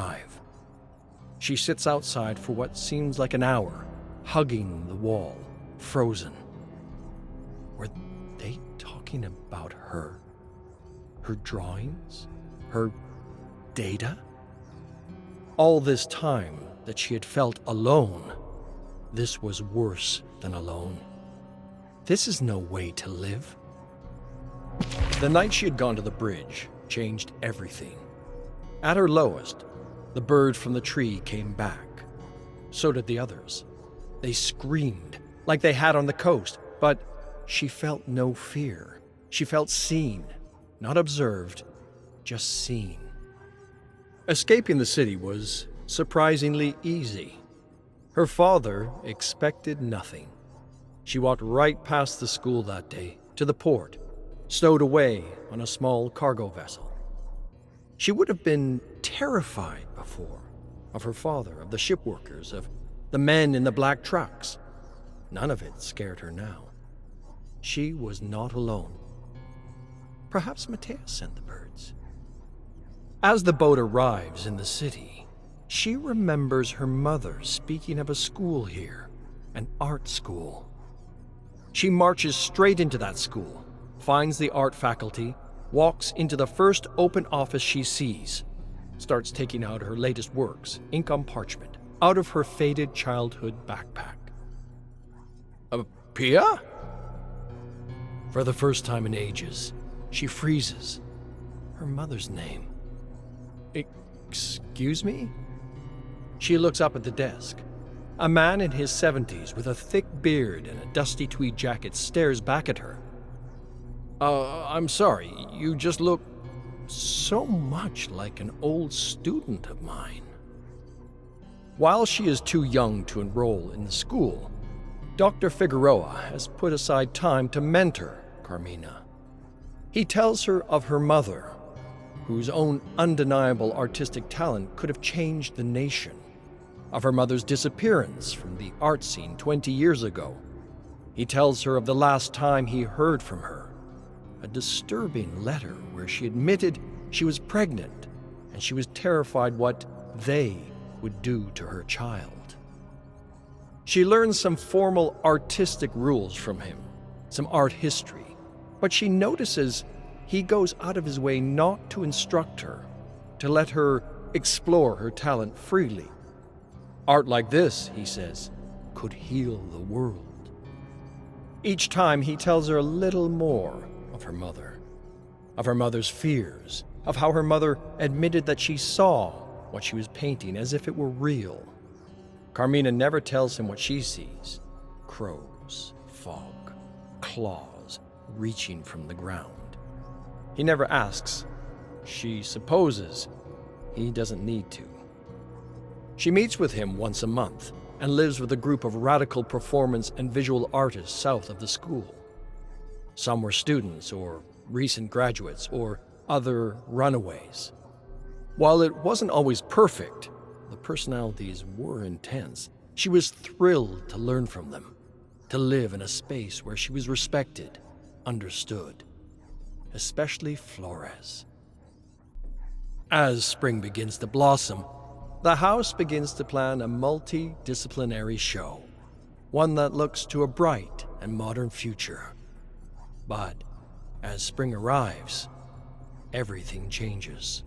arrive. She sits outside for what seems like an hour, hugging the wall, frozen. Were they talking about her? Her drawings? Her data? All this time that she had felt alone, this was worse than alone. This is no way to live. The night she had gone to the bridge changed everything. At her lowest, the bird from the tree came back. So did the others. They screamed like they had on the coast, but she felt no fear. She felt seen, not observed, just seen. Escaping the city was surprisingly easy. Her father expected nothing. She walked right past the school that day, to the port, stowed away on a small cargo vessel. She would have been terrified before, of her father, of the shipworkers, of the men in the black trucks. None of it scared her now. She was not alone. Perhaps Matthias sent the birds. As the boat arrives in the city, she remembers her mother speaking of a school here, an art school. She marches straight into that school, finds the art faculty, walks into the first open office she sees, starts taking out her latest works, ink on parchment, out of her faded childhood backpack. Pia? For the first time in ages, she freezes. Her mother's name. Excuse me? She looks up at the desk. A man in his 70s with a thick beard and a dusty tweed jacket stares back at her. I'm sorry, you just look so much like an old student of mine. While she is too young to enroll in the school, Dr. Figueroa has put aside time to mentor Carmina. He tells her of her mother, whose own undeniable artistic talent could have changed the nation, of her mother's disappearance from the art scene 20 years ago. He tells her of the last time he heard from her, a disturbing letter where she admitted she was pregnant and she was terrified what they would do to her child. She learns some formal artistic rules from him, some art history, but she notices he goes out of his way not to instruct her, to let her explore her talent freely. Art like this, he says, could heal the world. Each time he tells her a little more of her mother's fears, of how her mother admitted that she saw what she was painting as if it were real. Carmina never tells him what she sees: crows, fog, claws reaching from the ground. He never asks. She supposes he doesn't need to. She meets with him once a month and lives with a group of radical performance and visual artists south of the school. Some were students or recent graduates or other runaways. While it wasn't always perfect, the personalities were intense. She was thrilled to learn from them, to live in a space where she was respected, understood, especially Flores. As spring begins to blossom, the house begins to plan a multidisciplinary show, one that looks to a bright and modern future. But as spring arrives, everything changes.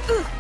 Ugh.